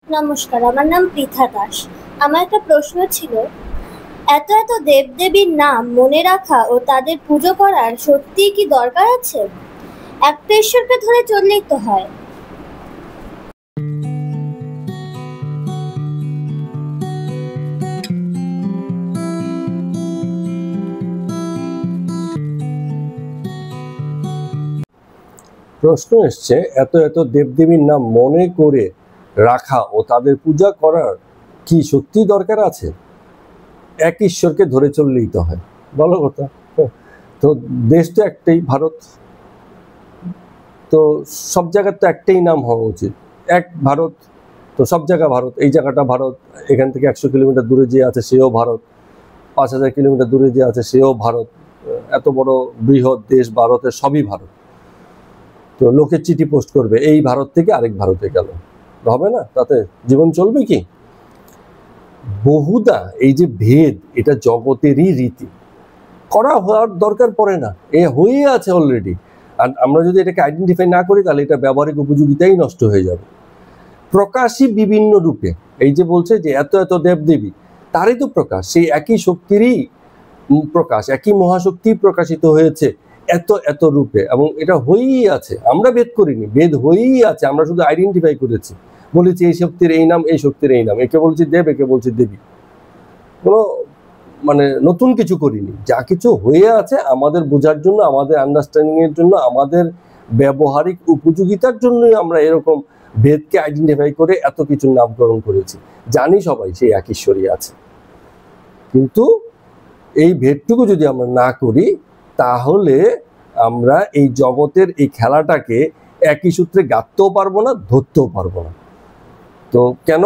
নমস্কার, আমার নাম পৃথা দাস। আমার একটা প্রশ্ন ছিল, এত এত দেবদেবীর নাম মনে রাখা ও তাদের পুজো করার সত্যিই কি দরকার আছে? একটা ঈশ্বরকে ধরে চললেই তো হয়। প্রশ্ন এসছে, এত এত দেবদেবীর নাম মনে করে রাখা ও তাদের পূজা করার কি সত্যি দরকার আছে? এক ঈশ্বরকে ধরে চললেই তো হয়, বলো কথা। তো দেশ তো একটাই, ভারত। তো সব জায়গার তো একটাই নাম হওয়া উচিত, এক ভারত। তো সব জায়গা ভারত, এই জায়গাটা ভারত, এখান থেকে 100 কিলোমিটার দূরে যে আছে সেও ভারত, 5000 কিলোমিটার দূরে যে আছে সেও ভারত। এত বড় বৃহৎ দেশ ভারতের, সবই ভারত। তো লোকে চিঠি পোস্ট করবে, এই ভারত থেকে আরেক ভারতে গেল, হবে না? তাতে জীবন চলবে কি? বহুদা এই যে ভেদ, এটা জগতেরই রীতি, করা হওয়ার দরকার পড়ে না, এ হয়ে আছে অলরেডি। আর আমরা যদি এটাকে আইডেন্টিফাই না করি তাহলে এটা ব্যবহারিক উপযোগিতাই নষ্ট হয়ে যাবে। প্রকাশই বিভিন্ন রূপে, এই যে বলছে যে এত এত দেবদেবী, তারই তো প্রকাশ, সেই একই শক্তিরই প্রকাশ, একই মহাশক্তি প্রকাশিত হয়েছে এত এত রূপে, এবং এটা হয়েই আছে। আমরা ভেদ করিনি, ভেদ হয়েই আছে, আমরা শুধু আইডেন্টিফাই করেছি, বলেছি এই শক্তির এই নাম, এই শক্তির এই নাম, একে বলছি দেব, একে বলছি দেবী। কোনো নতুন কিছু করিনি, যা কিছু হয়ে আছে আমাদের বোঝার জন্য, আমাদের আন্ডারস্ট্যান্ডিং এর জন্য, আমাদের ব্যবহারিক উপযোগিতার জন্যই আমরা এরকম ভেদকে আইডেন্টিফাই করে এত কিছু নামকরণ করেছি। জানি সবাই সেই এক ঈশ্বরই আছে, কিন্তু এই ভেদটুকু যদি আমরা না করি তাহলে আমরা এই জগতের এই খেলাটাকে একই সূত্রে গাঁথতেও পারবো না, ধরতেও পারবো না। তো কেন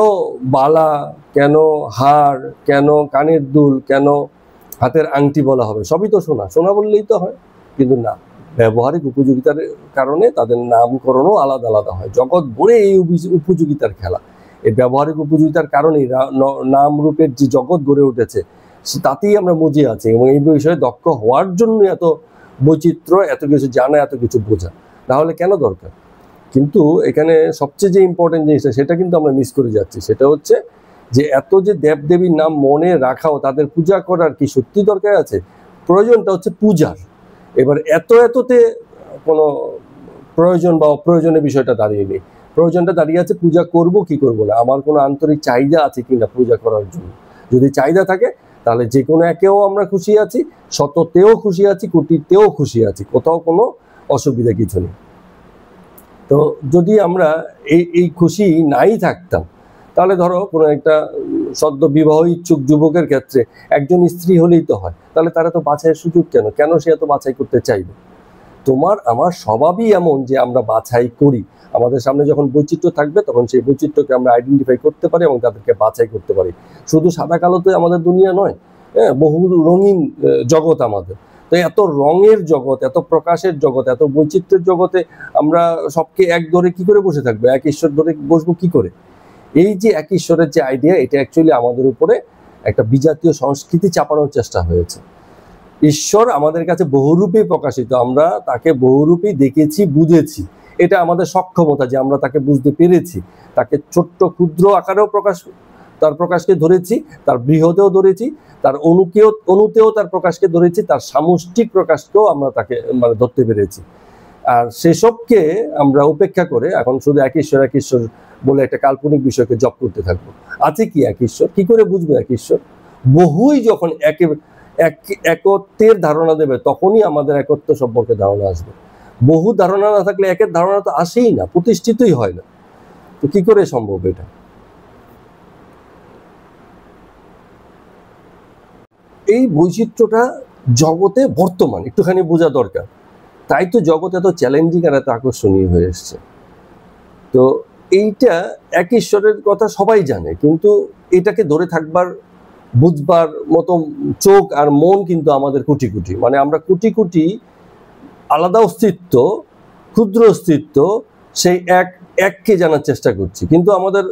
বালা, কেন হার, কেন কানের দুল, কেন হাতের আংটি বলা হবে? সবই তো সোনা, সোনা বললেই তো হয়। কিন্তু না, ব্যবহারিক উপযোগিতার কারণে তাদের নামকরণও আলাদা আলাদা হয়। জগৎ ভরে এই উপযোগিতার খেলা, এই ব্যবহারিক উপযোগিতার কারণেই নাম রূপের যে জগৎ গড়ে উঠেছে তাতেই আমরা মজে আছি, এবং এই বিষয়ে দক্ষ হওয়ার জন্য এত বৈচিত্র্য, এত কিছু জানা, এত কিছু বোঝা। তাহলে কেন দরকার? কিন্তু এখানে সবচেয়ে যে ইম্পর্টেন্ট জিনিসটা, সেটা কিন্তু আমরা মিস করে যাচ্ছি। সেটা হচ্ছে যে এত যে দেবদেবীর নাম মনে রাখাও তাদের পূজা করার কি সত্যি দরকার আছে? প্রয়োজনটা হচ্ছে পূজার। এবার এত এততে কোনো প্রয়োজন বা অপ্রয়োজনের বিষয়টা দাঁড়িয়ে নেই, প্রয়োজনটা দাঁড়িয়ে আছে পূজা করব কি করব না, আমার কোনো আন্তরিক চাহিদা আছে কিনা পূজা করার জন্য। যদি চাহিদা থাকে তাহলে যে কোনো একেও আমরা খুশি আছি, শততেও খুশি আছি, কোটিতেও খুশি আছি, কোথাও কোনো অসুবিধা কিছু নেই। তো যদি আমরা এই খুশি নাই থাকতাম, তাহলে ধরো কোনো একটা সদ্য বিবাহ ইচ্ছুক যুবকের ক্ষেত্রে একজন স্ত্রী হলেই তো হয়, তাহলে তারা তো বাছাইয়ের সুযোগ কেন সে এত বাছাই করতে চাইবে? তোমার আমার স্বভাবই এমন যে আমরা বাছাই করি। আমাদের সামনে যখন বৈচিত্র্য থাকবে তখন সেই বৈচিত্র্যকে আমরা আইডেন্টিফাই করতে পারি এবং তাদেরকে বাছাই করতে পারি। শুধু সাদা কালোতে আমাদের দুনিয়া নয়, হ্যাঁ, বহু রঙিন জগৎ আমাদের। তো এত রঙের জগৎ, এত প্রকাশের জগৎ, এত বৈচিত্র্যের জগতে আমরা সবকে এক ধরে কি করে বসে থাকবো? এক ঈশ্বর ধরে বসবো কি করে? এই যে এক ঈশ্বরের যে আইডিয়া, এটা অ্যাকচুয়ালি আমাদের উপরে একটা বিজাতীয় সংস্কৃতি চাপানোর চেষ্টা হয়েছে। ঈশ্বর আমাদের কাছে বহুরূপেই প্রকাশিত, আমরা তাকে বহুরূপেই দেখেছি, বুঝেছি। এটা আমাদের সক্ষমতা যে আমরা তাকে বুঝতে পেরেছি, তাকে ছোট্ট ক্ষুদ্র আকারেও তার প্রকাশকে ধরেছি, তার বৃহতেও ধরেছি, তার অনুতেও তার প্রকাশকে ধরেছি, তার সামষ্টিক প্রকাশকেও আমরা তাকে ধরতে পেরেছি। আর সেসবকে আমরা উপেক্ষা করে এখন শুধু এক ঈশ্বর বলে একটা কাল্পনিক বিষয়কে জপ করতে থাকবো। আছে কি এক ঈশ্বর? কি করে বুঝবো এক ঈশ্বর? বহুই যখন একত্বের ধারণা দেবে তখনই আমাদের একত্ব সম্পর্কে ধারণা আসবে। বহু ধারণা না থাকলে একের ধারণা তো আসেই না, প্রতিষ্ঠিতই হয় না। তো কি করে সম্ভব এটা? এই বৈচিত্র্যটা জগতে বর্তমান একটুখানি বোঝা দরকার, তাই তো জগৎ এত চ্যালেঞ্জিং আর এত আকর্ষণীয় হয়ে এসছে। তো এইটা এক ঈশ্বরের কথা সবাই জানে, কিন্তু এটাকে ধরে থাকবার, বুঝবার মতো চোখ আর মন কিন্তু আমাদের কোটি কোটি, আমরা কোটি কোটি আলাদা অস্তিত্ব, ক্ষুদ্র অস্তিত্ব, সেই এককে জানার চেষ্টা করছি। কিন্তু আমাদের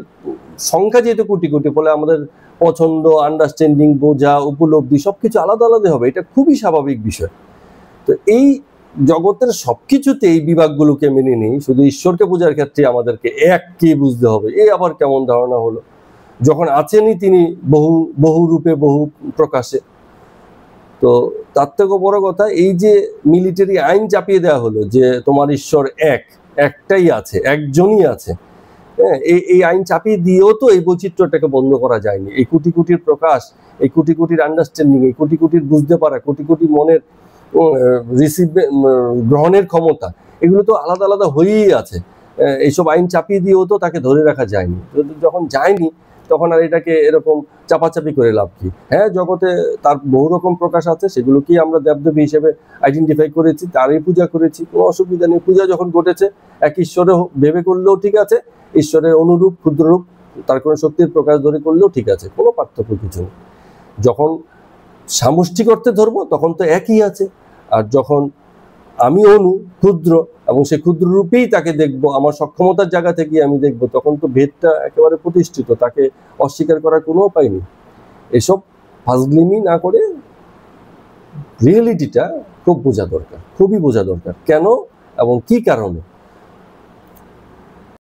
সংখ্যা যেহেতু কোটি কোটি, ফলে আমাদের পছন্দ, আন্ডারস্ট্যান্ডিং, বোঝা, উপলব্ধি সবকিছু আলাদা আলাদা হবে। এটা খুবই স্বাভাবিক বিষয়। তো এই জগতের সবকিছুতে এই বিভাগগুলোকে মেনে নিই, শুধু ঈশ্বরকে বোঝার ক্ষেত্রে আমাদেরকে এককে বুঝতে হবে, এই আবার কেমন ধারণা হলো? যখন আছেনই তিনি বহু বহু রূপে বহু প্রকাশে। তো তার থেকেও বড় কথা, এই যে মিলিটারি আইন চাপিয়ে দেওয়া হলো যে তোমার ঈশ্বর একটাই আছে, একজনই আছে, হ্যাঁ, এই আইন চাপিয়ে দিয়েও তো এই বৈচিত্র্যটাকে বন্ধ করা যায়নি। এই কোটি কোটির প্রকাশ, এই কোটি কোটির আন্ডারস্ট্যান্ডিং, এই কোটি কোটির বুঝতে পারা, কোটি কোটি মনের গ্রহণের ক্ষমতা, এগুলো তো আলাদা আলাদা হয়েই আছে। এইসব আইন চাপিয়ে দিয়েও তো তাকে ধরে রাখা যায়নি। যখন যায়নি তখন আর এটাকে এরকম চাপাচাপি করে লাভ কি? হ্যাঁ, জগতে তার বহু রকম প্রকাশ আছে, সেগুলোকেই আমরা দেবদেবী হিসেবে আইডেন্টিফাই করেছি, তারই পূজা করেছি, কোনো অসুবিধা নেই। পূজা যখন ঘটেছে এক ঈশ্বরে ভেবে করলেও ঠিক আছে, ঈশ্বরের অনুরূপ ক্ষুদ্ররূপ তার কোনো শক্তির প্রকাশ ধরে করলেও ঠিক আছে, কোনো পার্থক্য কিছু নেই। যখন সামষ্টিক অর্থে ধরবো তখন তো একই আছে, আর যখন আমি অনু ক্ষুদ্র এবং সে ক্ষুদ্র রূপেই তাকে দেখবো, আমার সক্ষমতার জায়গা থেকে আমি দেখবো, তখন তো ভেদটা একেবারে প্রতিষ্ঠিত, তাকে অস্বীকার করার কোনো উপায় নেই। এসব ফাজলিমি না করে রিয়েলিটিটা খুব বোঝা দরকার, খুবই বোঝা দরকার, কেন এবং কি কারণে